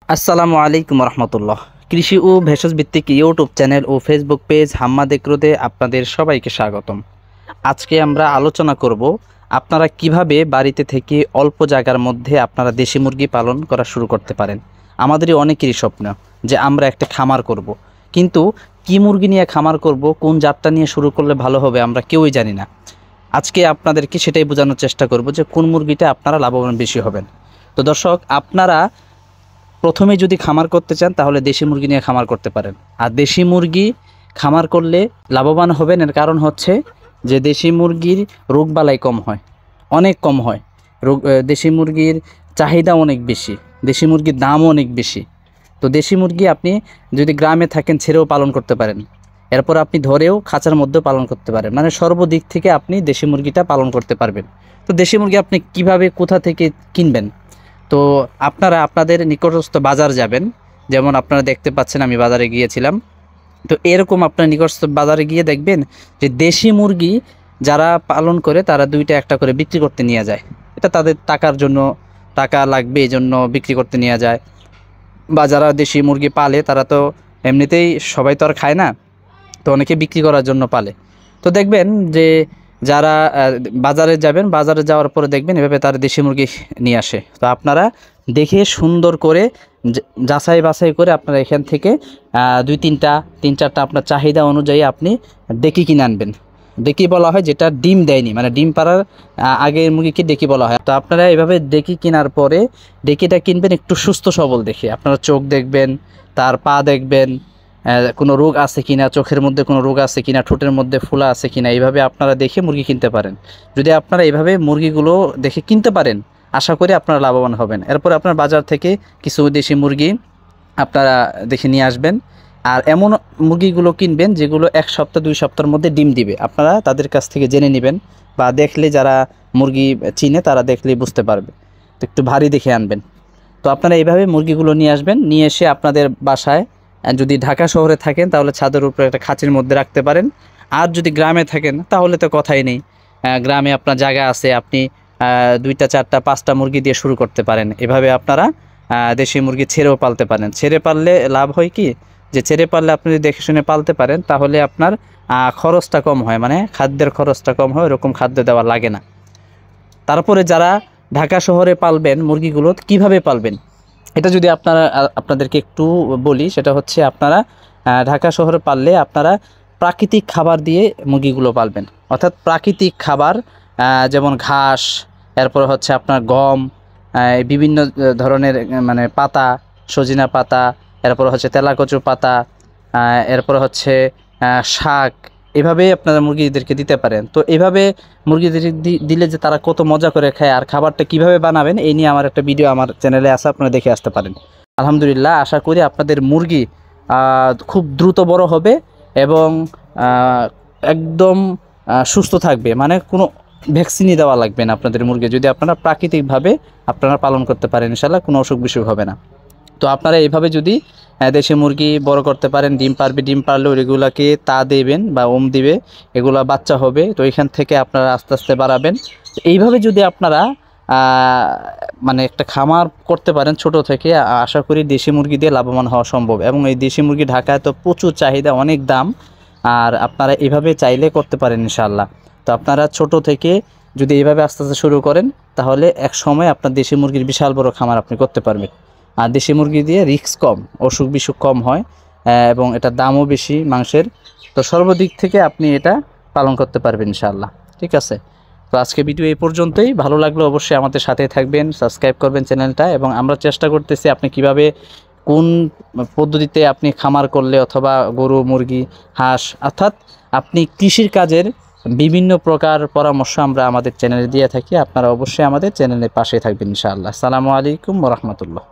আসসালামু আলাইকুম রহমতুল্লাহ। কৃষি ও ভেষজ ভিত্তিক ইউটিউব চ্যানেল ও ফেসবুক পেজ হাম্মাদ এগ্রোতে আপনাদের সবাইকে স্বাগতম। আজকে আমরা আলোচনা করব আপনারা কিভাবে বাড়িতে থেকে অল্প জায়গার মধ্যে আপনারা দেশি মুরগি পালন করা শুরু করতে পারেন। আমাদেরই অনেকেরই স্বপ্ন যে আমরা একটা খামার করব, কিন্তু কি মুরগি নিয়ে খামার করব, কোন জাতটা নিয়ে শুরু করলে ভালো হবে আমরা কেউই জানি না। আজকে আপনাদেরকে সেটাই বোঝানোর চেষ্টা করব যে কোন মুরগিটা আপনারা লাভবান বেশি হবেন। তো দর্শক, আপনারা প্রথমে যদি খামার করতে চান তাহলে দেশি মুরগি নিয়ে খামার করতে পারেন। আর দেশি মুরগি খামার করলে লাভবান হবেন, এর কারণ হচ্ছে যে দেশি মুরগির রোগবালাই কম হয়, অনেক কম হয়। দেশি মুরগির চাহিদা অনেক বেশি, দেশি মুরগির দামও অনেক বেশি। তো দেশি মুরগি আপনি যদি গ্রামে থাকেন ছেড়েও পালন করতে পারেন, এরপর আপনি ধরেও খাঁচার মধ্যেও পালন করতে পারেন, মানে সর্বদিক থেকে আপনি দেশি মুরগিটা পালন করতে পারবেন। তো দেশি মুরগি আপনি কিভাবে কোথা থেকে কিনবেন? তো আপনারা আপনাদের নিকটস্থ বাজার যাবেন, যেমন আপনারা দেখতে পাচ্ছেন আমি বাজারে গিয়েছিলাম। তো এরকম আপনার নিকটস্থ বাজারে গিয়ে দেখবেন যে দেশি মুরগি যারা পালন করে তারা দুইটা একটা করে বিক্রি করতে নিয়ে যায়। এটা তাদের টাকার জন্য, টাকা লাগবে এই জন্য বিক্রি করতে নিয়ে যায়। বা যারা দেশি মুরগি পালে তারা তো এমনিতেই সবাই তো আর খায় না, তো অনেকে বিক্রি করার জন্য পালে। তো দেখবেন যে যারা বাজারে যাবেন, বাজারে যাওয়ার পরে দেখবেন এভাবে তারা দেশি মুরগি নিয়ে আসে। তো আপনারা দেখে সুন্দর করে যাচাই বাছাই করে আপনারা এখান থেকে তিন চারটা আপনার চাহিদা অনুযায়ী আপনি ডেকি কিনে আনবেন। ডেকি বলা হয় যেটা ডিম দেয়নি, মানে ডিম পাড়ার আগের মুরগিকে ডেকি বলা হয়। তো আপনারা এভাবে ডেকি কেনার পরে ডেকিটা কিনবেন একটু সুস্থ সবল দেখে। আপনারা চোখ দেখবেন, তার পা দেখবেন, কোনো রোগ আছে কিনা, চোখের মধ্যে কোনো রোগ আছে কিনা, ঠোঁটের মধ্যে ফোলা আছে কিনা, এইভাবে আপনারা দেখে মুরগি কিনতে পারেন। যদি আপনারা এইভাবে মুরগিগুলো দেখে কিনতে পারেন, আশা করি আপনারা লাভবান হবেন। এরপর আপনার বাজার থেকে কিছু দেশি মুরগি আপনারা দেখে নিয়ে আসবেন। আর এমন মুরগিগুলো কিনবেন যেগুলো 1 সপ্তাহ 2 সপ্তাহের মধ্যে ডিম দিবে। আপনারা তাদের কাছ থেকে জেনে নেবেন, বা দেখলে যারা মুরগি চিনে তারা দেখলেই বুঝতে পারবে। তো একটু ভারী দেখে আনবেন। তো আপনারা এইভাবে মুরগিগুলো নিয়ে আসবেন, নিয়ে এসে আপনাদের বাসায়, যদি ঢাকা শহরে থাকেন তাহলে ছাদের উপরে একটা খাঁচির মধ্যে রাখতে পারেন। আর যদি গ্রামে থাকেন তাহলে তো কথাই নেই, গ্রামে আপনার জায়গা আছে, আপনি 2টা 4টা 5টা মুরগি দিয়ে শুরু করতে পারেন। এভাবে আপনারা দেশি মুরগি ছেড়েও পালতে পারেন। ছেড়ে পাললে লাভ হয় কি, যে ছেড়ে পাললে আপনি যদি দেখে শুনে পালতে পারেন তাহলে আপনার খরচটা কম হয়, মানে খাদ্যের খরচটা কম হয়, এরকম খাদ্য দেওয়া লাগে না। তারপরে যারা ঢাকা শহরে পালবেন মুরগিগুলো কিভাবে পালবেন এটা যদি আপনাদেরকে একটু বলি, সেটা হচ্ছে আপনারা ঢাকা শহরে পাললে আপনারা প্রাকৃতিক খাবার দিয়ে মুরগিগুলো পালবেন। অর্থাৎ প্রাকৃতিক খাবার, যেমন ঘাস, এরপর হচ্ছে আপনার গম, বিভিন্ন ধরনের মানে পাতা, সজিনা পাতা, এরপর হচ্ছে তেলাকচু পাতা, এরপর হচ্ছে শাক, এভাবে আপনারা মুরগিদেরকে দিতে পারেন। তো এইভাবে মুরগিদের দিলে যে তারা কত মজা করে খায়, আর খাবারটা কিভাবে বানাবেন এই নিয়ে আমার একটা ভিডিও আমার চ্যানেলে আছে, আপনারা দেখে আসতে পারেন। আলহামদুলিল্লাহ, আশা করি আপনাদের মুরগি খুব দ্রুত বড় হবে এবং একদম সুস্থ থাকবে, মানে কোনো ভ্যাকসিনই দেওয়া লাগবে না আপনাদের মুরগি, যদি আপনারা প্রাকৃতিকভাবে আপনারা পালন করতে পারেন, ইনশাআল্লাহ কোনো অসুখ বিসুখ হবে না। তো আপনারা এইভাবে যদি দেশি মুরগি বড় করতে পারেন, ডিম পারবে, ডিম পারলেও এগুলাকে তা দেবেন বা দিবে, এগুলা বাচ্চা হবে। তো এখান থেকে আপনারা আস্তে আস্তে বাড়াবেন। এইভাবে যদি আপনারা মানে একটা খামার করতে পারেন ছোট থেকে, আশা করি দেশি মুরগি দিয়ে লাভবান হওয়া সম্ভব। এবং এই দেশি মুরগি ঢাকায় তো প্রচুর চাহিদা, অনেক দাম, আর আপনারা এইভাবে চাইলে করতে পারেন ইনশাআল্লাহ। তো আপনারা ছোট থেকে যদি এইভাবে আস্তে আস্তে শুরু করেন তাহলে এক সময় আপনার দেশি মুরগির বিশাল বড় খামার আপনি করতে পারবেন। আর দেশি মুরগি দিয়ে রিস্ক কম, অসুখ বিসুখ কম হয়, এবং এটার দামও বেশি মাংসের। তো সর্বদিক থেকে আপনি এটা পালন করতে পারবেন ইনশাআল্লাহ। ঠিক আছে, তো আজকে ভিডিও এই পর্যন্তই। ভালো লাগলে অবশ্যই আমাদের সাথে থাকবেন, সাবস্ক্রাইব করবেন চ্যানেলটা। এবং আমরা চেষ্টা করতেছি আপনি কিভাবে কোন পদ্ধতিতে আপনি খামার করলে, অথবা গরু, মুরগি, হাঁস, অর্থাৎ আপনি কৃষির কাজের বিভিন্ন প্রকার পরামর্শ আমরা আমাদের চ্যানেলে দিয়ে থাকি। আপনারা অবশ্যই আমাদের চ্যানেলের পাশে থাকবেন ইনশাআল্লাহ। আসসালামু আলাইকুম ওয়া রাহমাতুল্লাহ।